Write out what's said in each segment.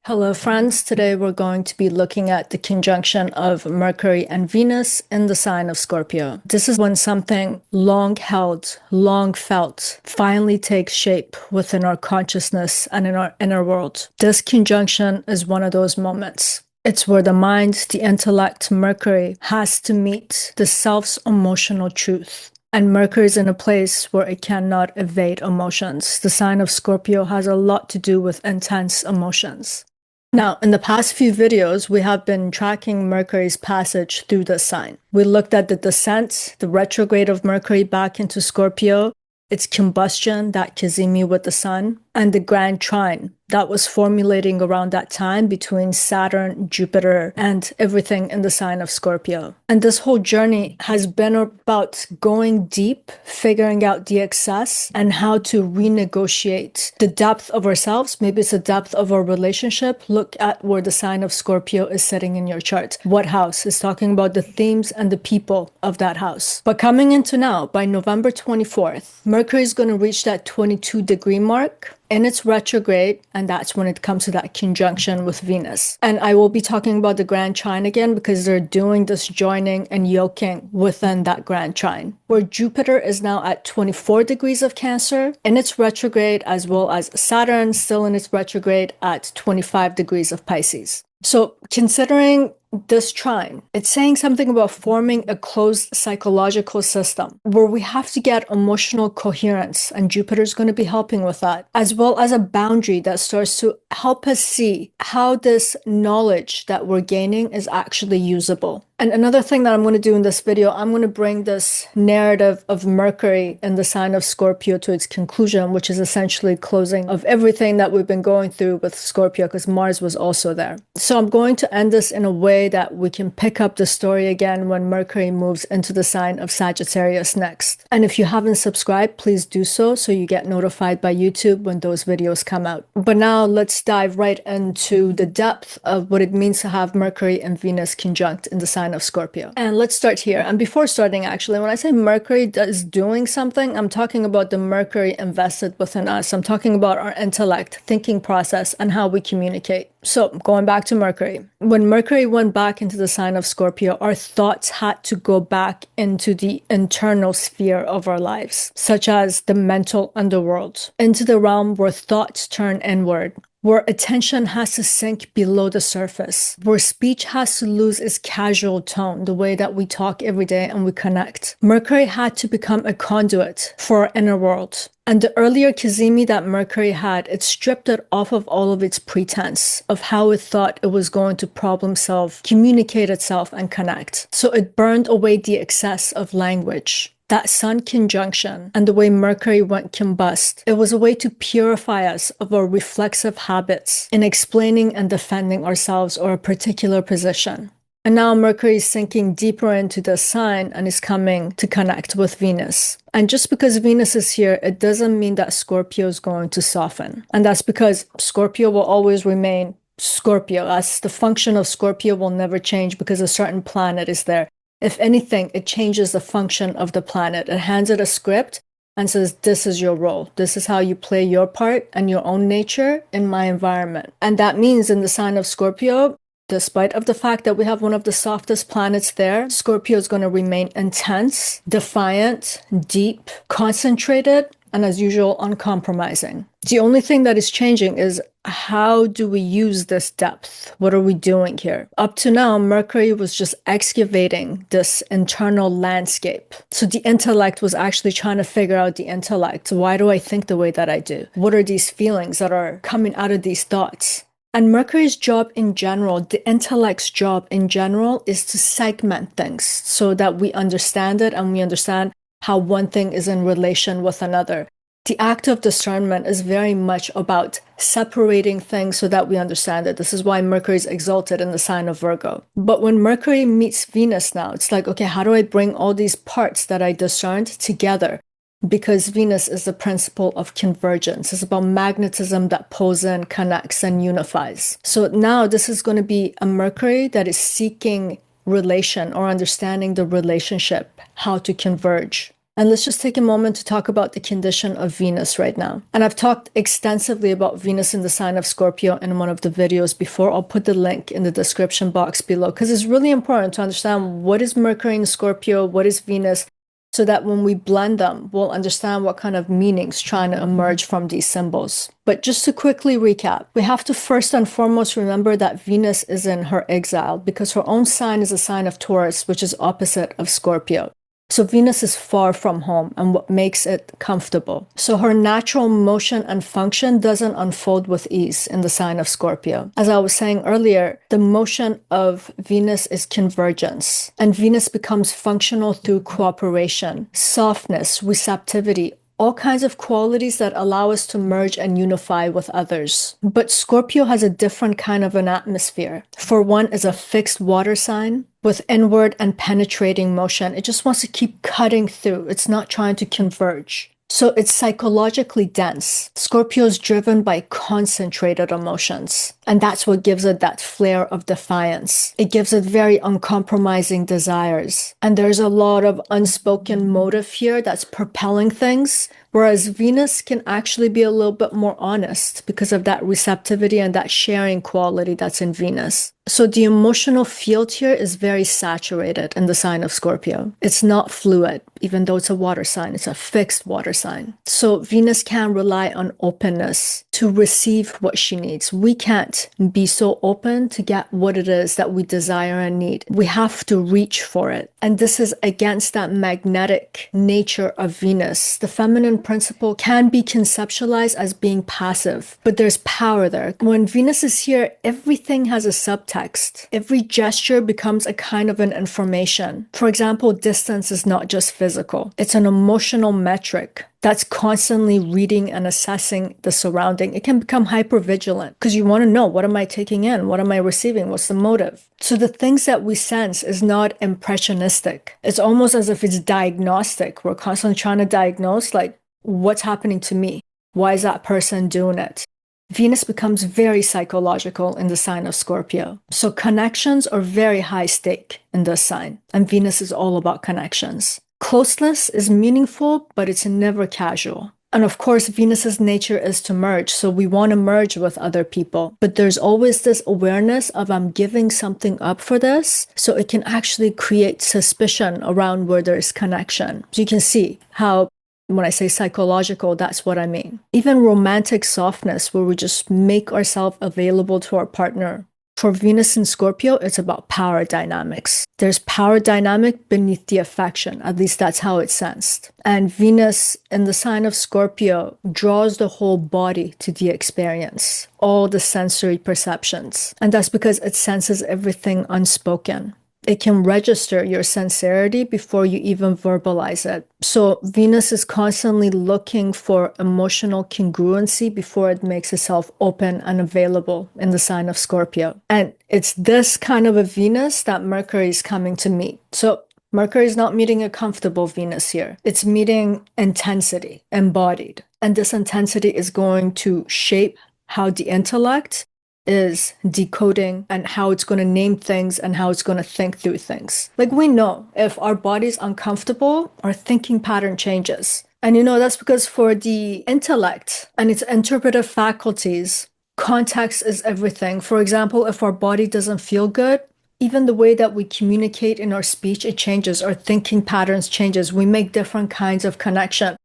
Hello, friends. Today we're going to be looking at the conjunction of Mercury and Venus in the sign of Scorpio. This is when something long held, long felt, finally takes shape within our consciousness and in our inner world. This conjunction is one of those moments. It's where the mind, the intellect, Mercury, has to meet the self's emotional truth. And Mercury is in a place where it cannot evade emotions. The sign of Scorpio has a lot to do with intense emotions. Now, in the past few videos, we have been tracking Mercury's passage through the sign. We looked at the descent, the retrograde of Mercury back into Scorpio, its combustion, that cazimi with the sun, and the grand trine that was formulating around that time between Saturn, Jupiter, and everything in the sign of Scorpio. And this whole journey has been about going deep, figuring out the excess, and how to renegotiate the depth of ourselves. Maybe it's the depth of our relationship. Look at where the sign of Scorpio is sitting in your chart. What house is talking about the themes and the people of that house. But coming into now, by November 24th, Mercury is going to reach that 22-degree mark in its retrograde, and that's when it comes to that conjunction with Venus. And I will be talking about the grand trine again because they're doing this joining and yoking within that grand trine, where Jupiter is now at 24 degrees of Cancer in its retrograde, as well as Saturn still in its retrograde at 25 degrees of Pisces. So considering this trine, it's saying something about forming a closed psychological system where we have to get emotional coherence, and Jupiter's going to be helping with that, as well as a boundary that starts to help us see how this knowledge that we're gaining is actually usable. And another thing that I'm going to do in this video, I'm going to bring this narrative of Mercury in the sign of Scorpio to its conclusion, which is essentially closing of everything that we've been going through with Scorpio, because Mars was also there. So I'm going to end this in a way that we can pick up the story again when Mercury moves into the sign of Sagittarius next. And if you haven't subscribed, please do so you get notified by YouTube when those videos come out. But now let's dive right into the depth of what it means to have Mercury and Venus conjunct in the sign of Scorpio. And let's start here. And before starting, actually, when I say Mercury is doing something, I'm talking about the Mercury invested within us. I'm talking about our intellect, thinking process, and how we communicate. So going back to Mercury, when Mercury went back into the sign of Scorpio, our thoughts had to go back into the internal sphere of our lives, such as the mental underworld, into the realm where thoughts turn inward, where attention has to sink below the surface, where speech has to lose its casual tone, the way that we talk every day and we connect. Mercury had to become a conduit for our inner world. And the earlier cazimi that Mercury had, it stripped it off of all of its pretense of how it thought it was going to problem solve, communicate itself, and connect. So it burned away the excess of language. That sun conjunction and the way Mercury went combust, it was a way to purify us of our reflexive habits in explaining and defending ourselves or a particular position. And now Mercury is sinking deeper into the sign and is coming to connect with Venus. And just because Venus is here, it doesn't mean that Scorpio is going to soften. And that's because Scorpio will always remain Scorpio. As the function of Scorpio will never change because a certain planet is there. If anything, it changes the function of the planet. It hands it a script and says, this is your role. This is how you play your part and your own nature in my environment. And that means in the sign of Scorpio, despite of the fact that we have one of the softest planets there, Scorpio is going to remain intense, defiant, deep, concentrated, and as usual, uncompromising. The only thing that is changing is how do we use this depth? What are we doing here? Up to now, Mercury was just excavating this internal landscape. So the intellect was actually trying to figure out the intellect. Why do I think the way that I do? What are these feelings that are coming out of these thoughts? And Mercury's job in general, the intellect's job in general, is to segment things so that we understand it and we understand how one thing is in relation with another. The act of discernment is very much about separating things so that we understand it. This is why Mercury is exalted in the sign of Virgo. But when Mercury meets Venus now, it's like, okay, how do I bring all these parts that I discerned together? Because Venus is the principle of convergence. It's about magnetism that pulls in, connects, and unifies. So now this is going to be a Mercury that is seeking relation or understanding the relationship, how to converge. And let's just take a moment to talk about the condition of Venus right now. And I've talked extensively about Venus in the sign of Scorpio in one of the videos before. I'll put the link in the description box below because it's really important to understand what is Mercury in Scorpio, what is Venus, so that when we blend them, we'll understand what kind of meanings trying to emerge from these symbols. But just to quickly recap, we have to first and foremost remember that Venus is in her exile because her own sign is a sign of Taurus, which is opposite of Scorpio. So Venus is far from home and what makes it comfortable. So her natural motion and function doesn't unfold with ease in the sign of Scorpio. As I was saying earlier, the motion of Venus is convergence, and Venus becomes functional through cooperation, softness, receptivity, all kinds of qualities that allow us to merge and unify with others. But Scorpio has a different kind of an atmosphere. For one, is a fixed water sign with inward and penetrating motion. It just wants to keep cutting through. It's not trying to converge. So it's psychologically dense. Scorpio is driven by concentrated emotions. And that's what gives it that flair of defiance. It gives it very uncompromising desires. And there's a lot of unspoken motive here that's propelling things. Whereas Venus can actually be a little bit more honest because of that receptivity and that sharing quality that's in Venus. So the emotional field here is very saturated in the sign of Scorpio. It's not fluid, even though it's a water sign. It's a fixed water sign. So Venus can rely on openness to receive what she needs. We can't be so open to get what it is that we desire and need. We have to reach for it. And this is against that magnetic nature of Venus. The feminine principle can be conceptualized as being passive, but there's power there. When Venus is here, everything has a subtext. Every gesture becomes a kind of an information. For example, distance is not just physical. It's an emotional metric that's constantly reading and assessing the surrounding. It can become hypervigilant because you want to know, what am I taking in? What am I receiving? What's the motive? So the things that we sense is not impressionistic. It's almost as if it's diagnostic. We're constantly trying to diagnose, like, what's happening to me? Why is that person doing it? Venus becomes very psychological in the sign of Scorpio. So connections are very high stake in this sign. And Venus is all about connections. Closeness is meaningful, but it's never casual. And of course, Venus's nature is to merge. So we want to merge with other people. But there's always this awareness of I'm giving something up for this. So it can actually create suspicion around where there's connection. So you can see how when I say psychological, that's what I mean. Even romantic softness, where we just make ourselves available to our partner. For Venus in Scorpio, it's about power dynamics. There's power dynamic beneath the affection. At least that's how it's sensed. And Venus in the sign of Scorpio draws the whole body to the experience, all the sensory perceptions. And that's because it senses everything unspoken. It can register your sincerity before you even verbalize it. So Venus is constantly looking for emotional congruency before it makes itself open and available in the sign of Scorpio. And it's this kind of a Venus that Mercury is coming to meet. So Mercury is not meeting a comfortable Venus here. It's meeting intensity, embodied. And this intensity is going to shape how the intellect is decoding and how it's going to name things and how it's going to think through things. Like, we know if our body's uncomfortable, our thinking pattern changes. And that's because for the intellect and its interpretive faculties, context is everything. For example, if our body doesn't feel good, even the way that we communicate in our speech, it changes. Our thinking patterns changes. We make different kinds of connection.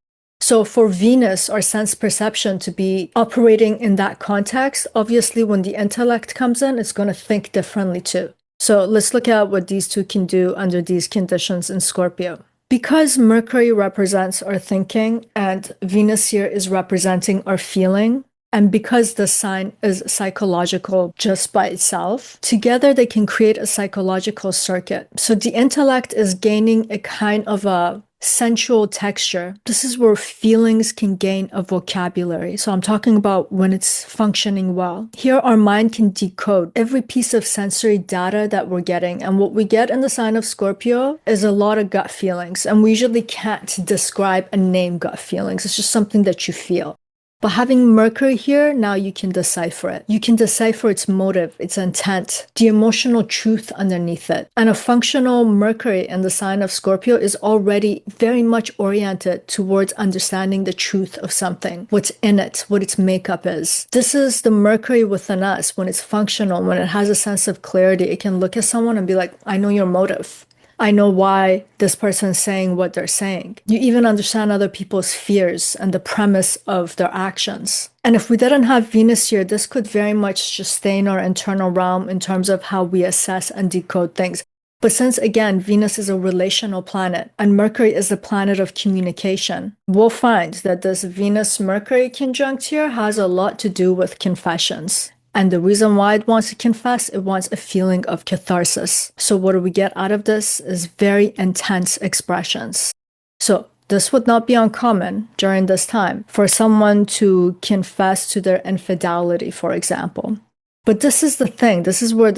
So for Venus, our sense perception to be operating in that context, obviously when the intellect comes in, it's going to think differently too. So let's look at what these two can do under these conditions in Scorpio. Because Mercury represents our thinking and Venus here is representing our feeling, and because the sign is psychological just by itself, together they can create a psychological circuit. So the intellect is gaining a kind of a sensual texture. This is where feelings can gain a vocabulary. So I'm talking about when it's functioning well. Here our mind can decode every piece of sensory data that we're getting. And what we get in the sign of Scorpio is a lot of gut feelings. And we usually can't describe and name gut feelings. It's just something that you feel. But having Mercury here, now you can decipher it. You can decipher its motive, its intent, the emotional truth underneath it. And a functional Mercury in the sign of Scorpio is already very much oriented towards understanding the truth of something, what's in it, what its makeup is. This is the Mercury within us. When it's functional, when it has a sense of clarity, it can look at someone and be like, I know your motive. I know why this person's saying what they're saying. You even understand other people's fears and the premise of their actions. And if we didn't have Venus here, this could very much just stay in our internal realm in terms of how we assess and decode things. But since, again, Venus is a relational planet and Mercury is the planet of communication, we'll find that this Venus-Mercury conjunct here has a lot to do with confessions. And the reason why it wants to confess, it wants a feeling of catharsis. So what do we get out of this is very intense expressions. So this would not be uncommon during this time for someone to confess to their infidelity, for example. But this is the thing. This is where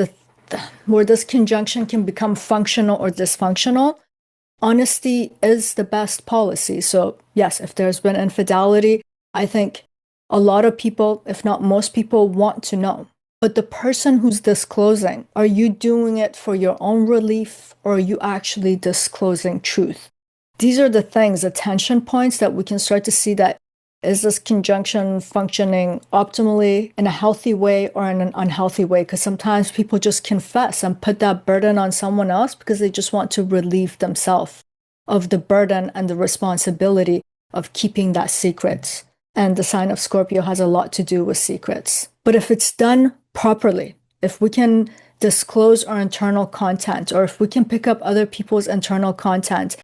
this conjunction can become functional or dysfunctional. Honesty is the best policy. So yes, if there's been infidelity, I think a lot of people, if not most people, want to know. But the person who's disclosing, are you doing it for your own relief or are you actually disclosing truth? These are the things, the tension points that we can start to see that is this conjunction functioning optimally in a healthy way or in an unhealthy way? Because sometimes people just confess and put that burden on someone else because they just want to relieve themselves of the burden and the responsibility of keeping that secret. And the sign of Scorpio has a lot to do with secrets. But if it's done properly, if we can disclose our internal content, or if we can pick up other people's internal content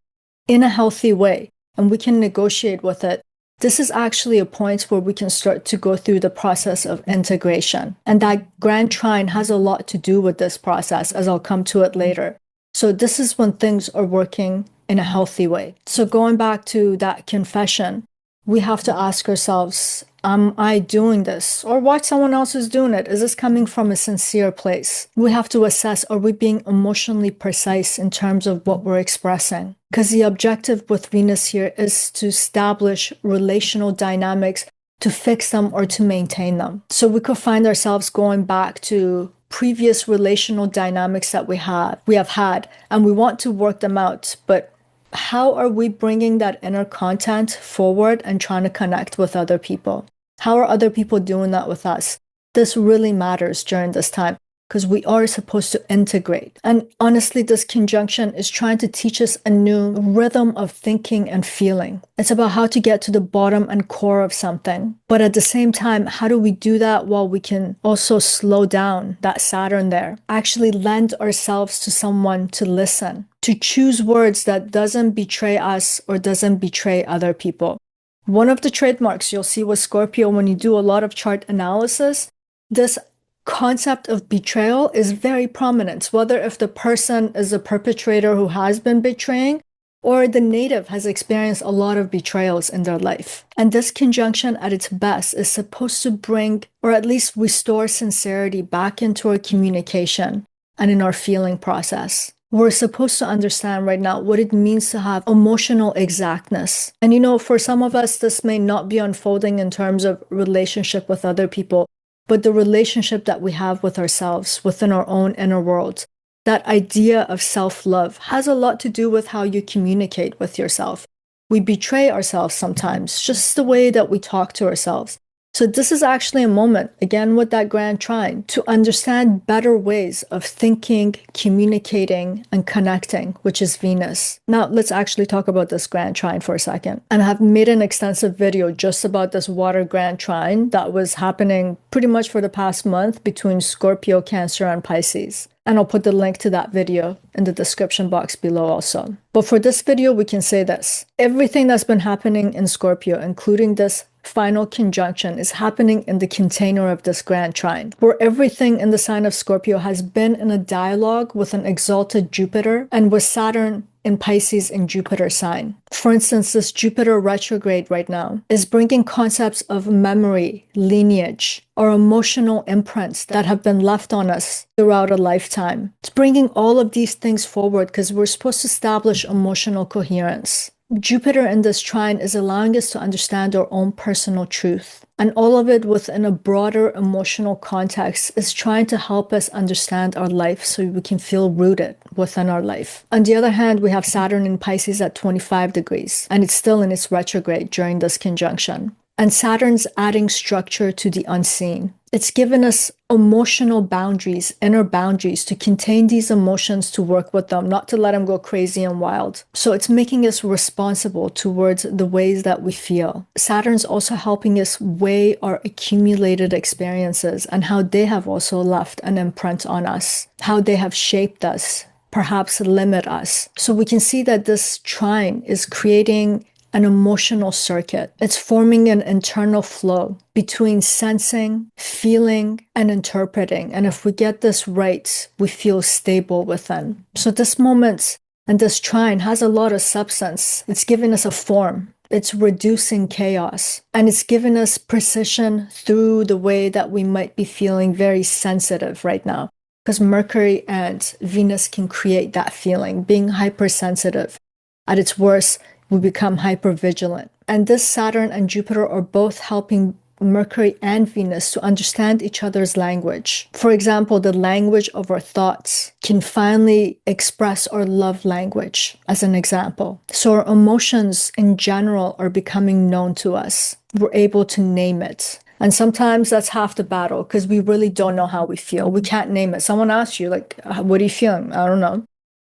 in a healthy way, and we can negotiate with it, this is actually a point where we can start to go through the process of integration. And that grand trine has a lot to do with this process, as I'll come to it later. So this is when things are working in a healthy way. So going back to that confession, we have to ask ourselves, am I doing this? Or watch someone else is doing it. Is this coming from a sincere place? We have to assess, are we being emotionally precise in terms of what we're expressing? Because the objective with Venus here is to establish relational dynamics, to fix them or to maintain them. So we could find ourselves going back to previous relational dynamics that we have had, and we want to work them out, but how are we bringing that inner content forward and trying to connect with other people? How are other people doing that with us? This really matters during this time because we are supposed to integrate. And honestly, this conjunction is trying to teach us a new rhythm of thinking and feeling. It's about how to get to the bottom and core of something. But at the same time, how do we do that while we can also slow down that Saturn there? Actually lend ourselves to someone to listen, to choose words that doesn't betray us or doesn't betray other people. One of the trademarks you'll see with Scorpio when you do a lot of chart analysis, this concept of betrayal is very prominent, whether if the person is a perpetrator who has been betraying or the native has experienced a lot of betrayals in their life. And this conjunction at its best is supposed to bring, or at least restore, sincerity back into our communication and in our feeling process. We're supposed to understand right now what it means to have emotional exactness. And for some of us, this may not be unfolding in terms of relationship with other people, but the relationship that we have with ourselves within our own inner world. That idea of self-love has a lot to do with how you communicate with yourself. We betray ourselves sometimes, just the way that we talk to ourselves. So this is actually a moment, again with that grand trine, to understand better ways of thinking, communicating, and connecting, which is Venus. Now, let's actually talk about this grand trine for a second. And I have made an extensive video just about this water grand trine that was happening pretty much for the past month between Scorpio, Cancer, and Pisces. And I'll put the link to that video in the description box below also. But for this video, we can say this. Everything that's been happening in Scorpio, including this final conjunction, is happening in the container of this grand trine, where everything in the sign of Scorpio has been in a dialogue with an exalted Jupiter and with Saturn in Pisces in Jupiter sign. For instance, this Jupiter retrograde right now is bringing concepts of memory, lineage, or emotional imprints that have been left on us throughout a lifetime. It's bringing all of these things forward because we're supposed to establish emotional coherence. Jupiter in this trine is allowing us to understand our own personal truth. And all of it within a broader emotional context is trying to help us understand our life so we can feel rooted within our life. On the other hand, we have Saturn in Pisces at 25 degrees, and it's still in its retrograde during this conjunction. And Saturn's adding structure to the unseen. It's given us emotional boundaries, inner boundaries to contain these emotions, to work with them, not to let them go crazy and wild. So it's making us responsible towards the ways that we feel. Saturn's also helping us weigh our accumulated experiences and how they have also left an imprint on us, how they have shaped us, perhaps limit us. So we can see that this trine is creating an emotional circuit. It's forming an internal flow between sensing, feeling, and interpreting. And if we get this right, we feel stable within. So this moment and this trine has a lot of substance. It's giving us a form. It's reducing chaos. And it's giving us precision through the way that we might be feeling very sensitive right now. Because Mercury and Venus can create that feeling, being hypersensitive. At its worst, we become hypervigilant. And this Saturn and Jupiter are both helping Mercury and Venus to understand each other's language. For example, the language of our thoughts can finally express our love language, as an example. So our emotions in general are becoming known to us. We're able to name it. And sometimes that's half the battle because we really don't know how we feel. We can't name it. Someone asks you, like, what are you feeling? I don't know.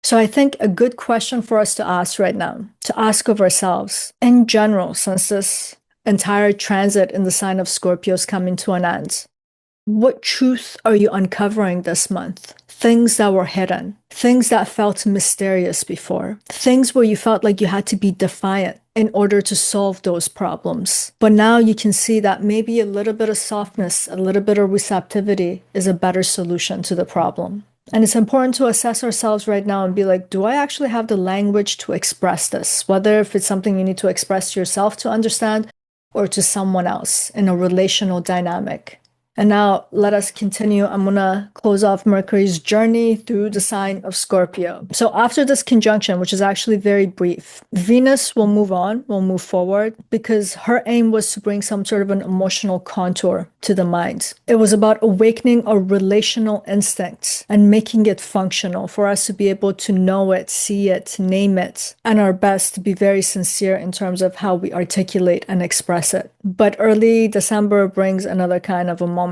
So I think a good question for us to ask right now, to ask of ourselves, in general, since this entire transit in the sign of Scorpio is coming to an end, what truth are you uncovering this month? Things that were hidden, things that felt mysterious before, things where you felt like you had to be defiant in order to solve those problems. But now you can see that maybe a little bit of softness, a little bit of receptivity is a better solution to the problem. And it's important to assess ourselves right now and be like, do I actually have the language to express this? Whether if it's something you need to express to yourself to understand or to someone else in a relational dynamic. And now let us continue. I'm going to close off Mercury's journey through the sign of Scorpio. So after this conjunction, which is actually very brief, Venus will move on, will move forward because her aim was to bring some sort of an emotional contour to the mind. It was about awakening our relational instincts and making it functional for us to be able to know it, see it, name it, and our best to be very sincere in terms of how we articulate and express it. But early December brings another kind of a moment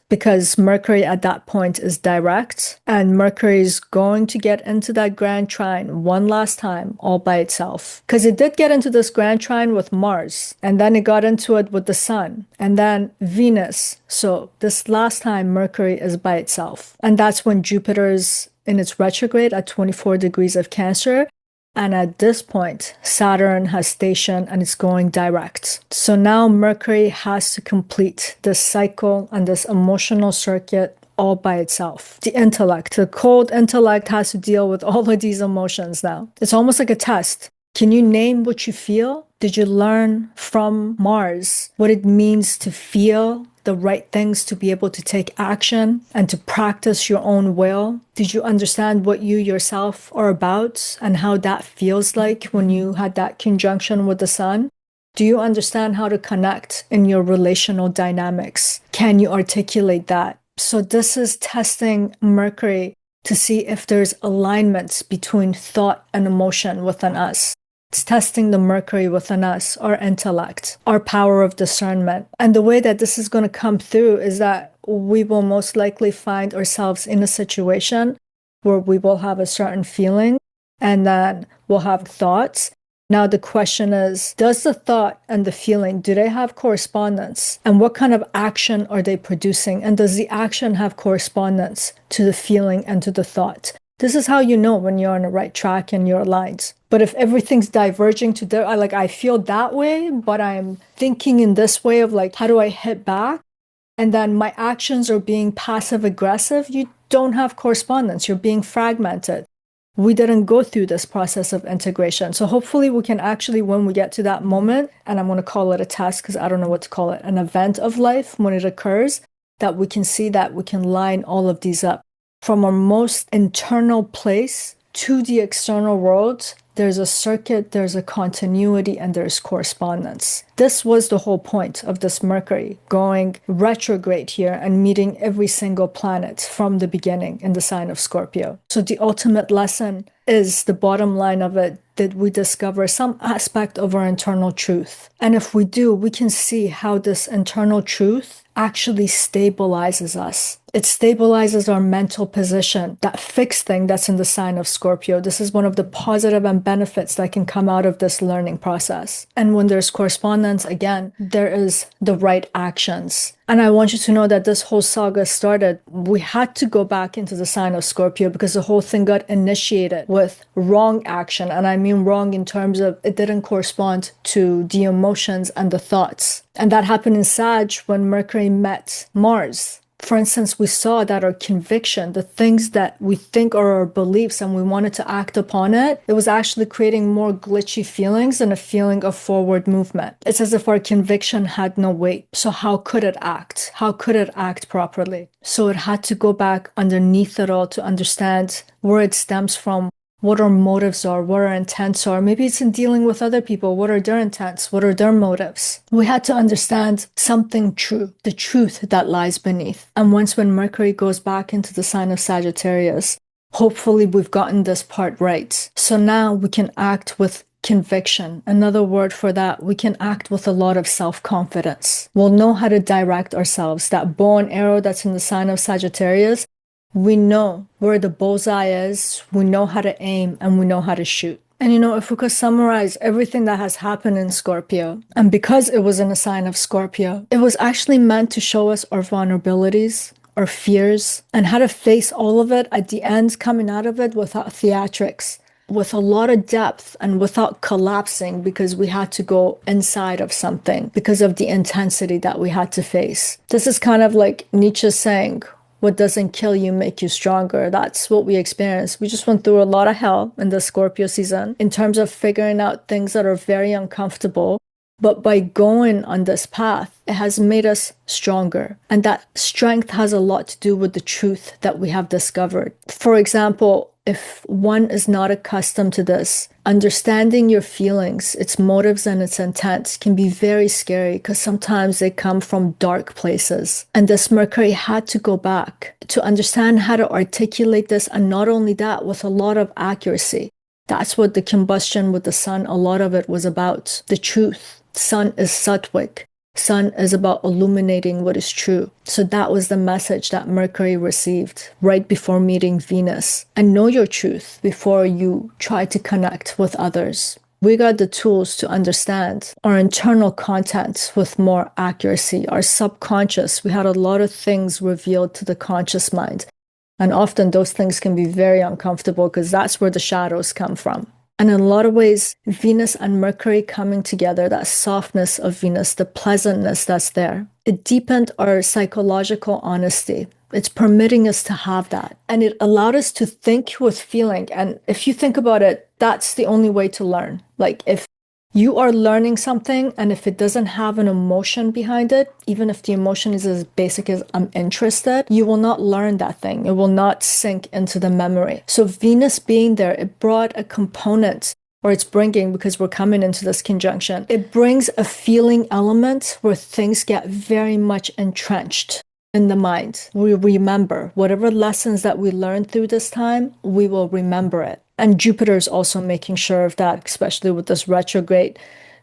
because Mercury at that point is direct and Mercury is going to get into that grand trine one last time all by itself. Because it did get into this grand trine with Mars and then it got into it with the Sun and then Venus. So this last time Mercury is by itself. And that's when Jupiter is in its retrograde at 24 degrees of Cancer. And at this point, Saturn has stationed and it's going direct. So now Mercury has to complete this cycle and this emotional circuit all by itself. The intellect, the cold intellect has to deal with all of these emotions now. It's almost like a test. Can you name what you feel? Did you learn from Mars what it means to feel the right things, to be able to take action and to practice your own will? Did you understand what you yourself are about and how that feels like when you had that conjunction with the Sun? Do you understand how to connect in your relational dynamics? Can you articulate that? So this is testing Mercury to see if there's alignments between thought and emotion within us. It's testing the Mercury within us, our intellect, our power of discernment. And the way that this is going to come through is that we will most likely find ourselves in a situation where we will have a certain feeling and then we'll have thoughts. Now the question is, does the thought and the feeling, do they have correspondence? And what kind of action are they producing? And does the action have correspondence to the feeling and to the thought? This is how you know when you're on the right track and you're aligned. But if everything's diverging to there, I feel that way, but I'm thinking in this way of like, how do I hit back? And then my actions are being passive aggressive. You don't have correspondence. You're being fragmented. We didn't go through this process of integration. So hopefully we can actually, when we get to that moment, and I'm going to call it a test because I don't know what to call it, an event of life when it occurs, that we can see that we can line all of these up from our most internal place to the external world, there's a circuit, there's a continuity, and there's correspondence. This was the whole point of this Mercury going retrograde here and meeting every single planet from the beginning in the sign of Scorpio. So the ultimate lesson is the bottom line of it, that we discover some aspect of our internal truth. And if we do, we can see how this internal truth actually stabilizes us. It stabilizes our mental position, that fixed thing that's in the sign of Scorpio. This is one of the positive and benefits that can come out of this learning process. And when there's correspondence, again, there is the right actions. And I want you to know that this whole saga started, we had to go back into the sign of Scorpio because the whole thing got initiated with wrong action. And I mean wrong in terms of it didn't correspond to the emotions and the thoughts. And that happened in Sag when Mercury met Mars. For instance, we saw that our conviction, the things that we think are our beliefs and we wanted to act upon it, it was actually creating more glitchy feelings and a feeling of forward movement. It's as if our conviction had no weight. So how could it act? How could it act properly? So it had to go back underneath it all to understand where it stems from, what our motives are, what our intents are. Maybe it's in dealing with other people. What are their intents? What are their motives? We had to understand something true, the truth that lies beneath. And when Mercury goes back into the sign of Sagittarius, hopefully we've gotten this part right. So now we can act with conviction. Another word for that, we can act with a lot of self-confidence. We'll know how to direct ourselves. That bow and arrow that's in the sign of Sagittarius, we know where the bullseye is, we know how to aim, and we know how to shoot. And if we could summarize everything that has happened in Scorpio, and because it was in a sign of Scorpio, it was actually meant to show us our vulnerabilities, our fears, and how to face all of it at the end, coming out of it without theatrics, with a lot of depth and without collapsing because we had to go inside of something because of the intensity that we had to face. This is kind of like Nietzsche saying, what doesn't kill you make you stronger. That's what we experienced. We just went through a lot of hell in the Scorpio season in terms of figuring out things that are very uncomfortable. But by going on this path, it has made us stronger. And that strength has a lot to do with the truth that we have discovered. For example, if one is not accustomed to this, understanding your feelings, its motives and its intents can be very scary because sometimes they come from dark places. And this Mercury had to go back to understand how to articulate this, and not only that, with a lot of accuracy. That's what the combustion with the sun, a lot of it was about. The truth. Sun is Sattvic. Sun is about illuminating what is true. So that was the message that Mercury received right before meeting Venus. And know your truth before you try to connect with others. We got the tools to understand our internal content with more accuracy. Our subconscious, we had a lot of things revealed to the conscious mind. And often those things can be very uncomfortable because that's where the shadows come from. And in a lot of ways, Venus and Mercury coming together, that softness of Venus, the pleasantness that's there, it deepened our psychological honesty. It's permitting us to have that. And it allowed us to think with feeling. And if you think about it, that's the only way to learn. Like if you are learning something and if it doesn't have an emotion behind it, even if the emotion is as basic as I'm interested, you will not learn that thing. It will not sink into the memory. So Venus being there, it brought a component, or it's bringing, because we're coming into this conjunction, it brings a feeling element where things get very much entrenched in the mind. We remember whatever lessons that we learned through this time, we will remember it. And Jupiter is also making sure of that, especially with this retrograde,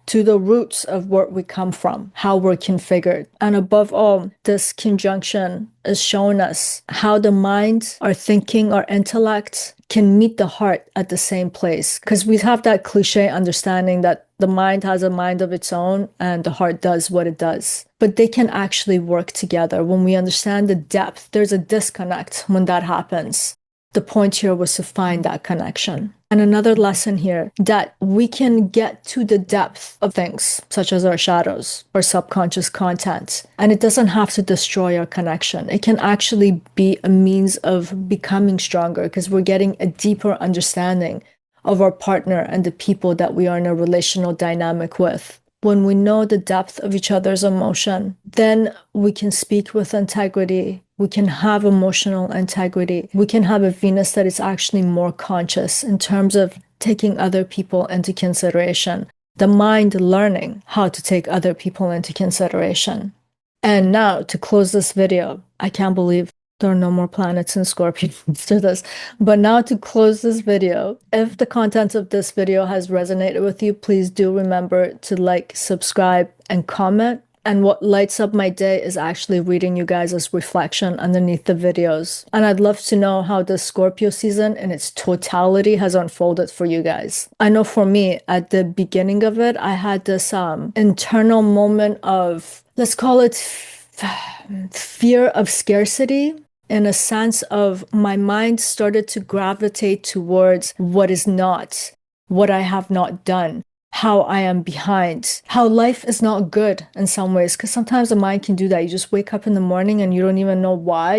to the roots of where we come from, how we're configured. And above all, this conjunction is showing us how the mind, our thinking, our intellect can meet the heart at the same place. Because we have that cliche understanding that the mind has a mind of its own and the heart does what it does. But they can actually work together. When we understand the depth, there's a disconnect when that happens. The point here was to find that connection. And another lesson here, that we can get to the depth of things, such as our shadows, our subconscious content. And it doesn't have to destroy our connection. It can actually be a means of becoming stronger because we're getting a deeper understanding of our partner and the people that we are in a relational dynamic with. when we know the depth of each other's emotion, then we can speak with integrity. We can have emotional integrity. We can have a Venus that is actually more conscious in terms of taking other people into consideration. The mind learning how to take other people into consideration. And now to close this video, I can't believe there are no more planets in Scorpio after this. But now to close this video, if the content of this video has resonated with you, please do remember to like, subscribe, and comment. And what lights up my day is actually reading you guys' reflection underneath the videos. And I'd love to know how this Scorpio season in its totality has unfolded for you guys. I know for me, at the beginning of it, I had this internal moment of, let's call it fear of scarcity, in a sense of my mind started to gravitate towards what is not, what I have not done, how I am behind, how life is not good in some ways. Because sometimes the mind can do that. You just wake up in the morning and you don't even know why.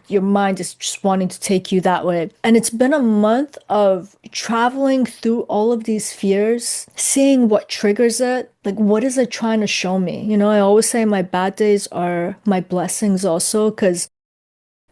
Your mind is just wanting to take you that way. And it's been a month of traveling through all of these fears, seeing what triggers it. Like, what is it trying to show me? You know, I always say my bad days are my blessings also, because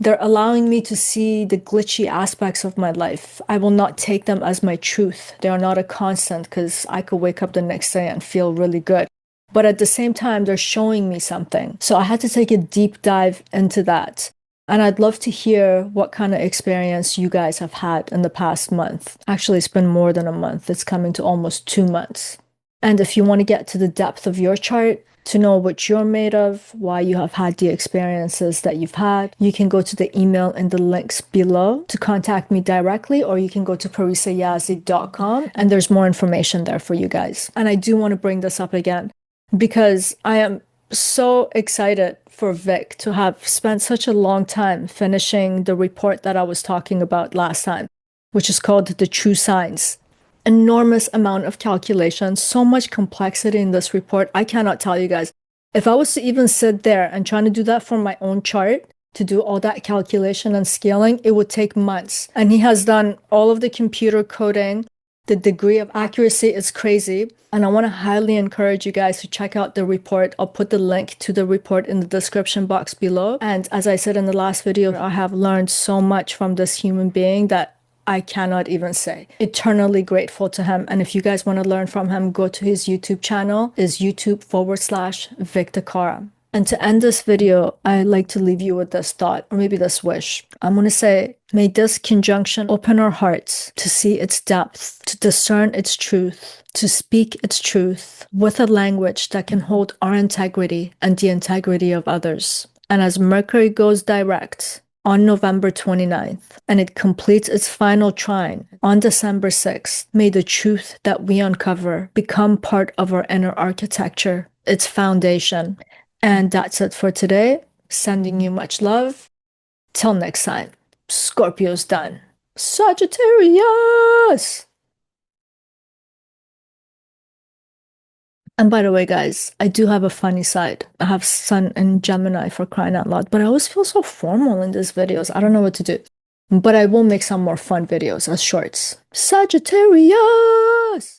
they're allowing me to see the glitchy aspects of my life. I will not take them as my truth. They are not a constant, because I could wake up the next day and feel really good. But at the same time, they're showing me something. So I had to take a deep dive into that. And I'd love to hear what kind of experience you guys have had in the past month. Actually, it's been more than a month. It's coming to almost 2 months. And if you want to get to the depth of your chart, to know what you're made of, why you have had the experiences that you've had, you can go to the email in the links below to contact me directly, or you can go to parisayazi.com and there's more information there for you guys. And I do want to bring this up again because I am so excited for Vic to have spent such a long time finishing the report that I was talking about last time, which is called The True Signs. Enormous amount of calculations, so much complexity in this report. I cannot tell you guys. If I was to even sit there and trying to do that for my own chart, to do all that calculation and scaling, it would take months. And he has done all of the computer coding. The degree of accuracy is crazy. And I want to highly encourage you guys to check out the report. I'll put the link to the report in the description box below. And as I said in the last video, I have learned so much from this human being that I cannot even say. Eternally grateful to him. And if you guys want to learn from him, go to his YouTube channel. Is YouTube/Victor. And to end this video, I like to leave you with this thought, or maybe this wish. I'm going to say, may this conjunction open our hearts to see its depth, to discern its truth, to speak its truth with a language that can hold our integrity and the integrity of others. And as Mercury goes direct on November 29th, and it completes its final trine on December 6th, may the truth that we uncover become part of our inner architecture, its foundation. And that's it for today. Sending you much love. Till next time. Scorpio's done. Sagittarius! And by the way, guys, I do have a funny side. I have Sun and Gemini, for crying out loud, but I always feel so formal in these videos. I don't know what to do. But I will make some more fun videos as shorts. Sagittarius!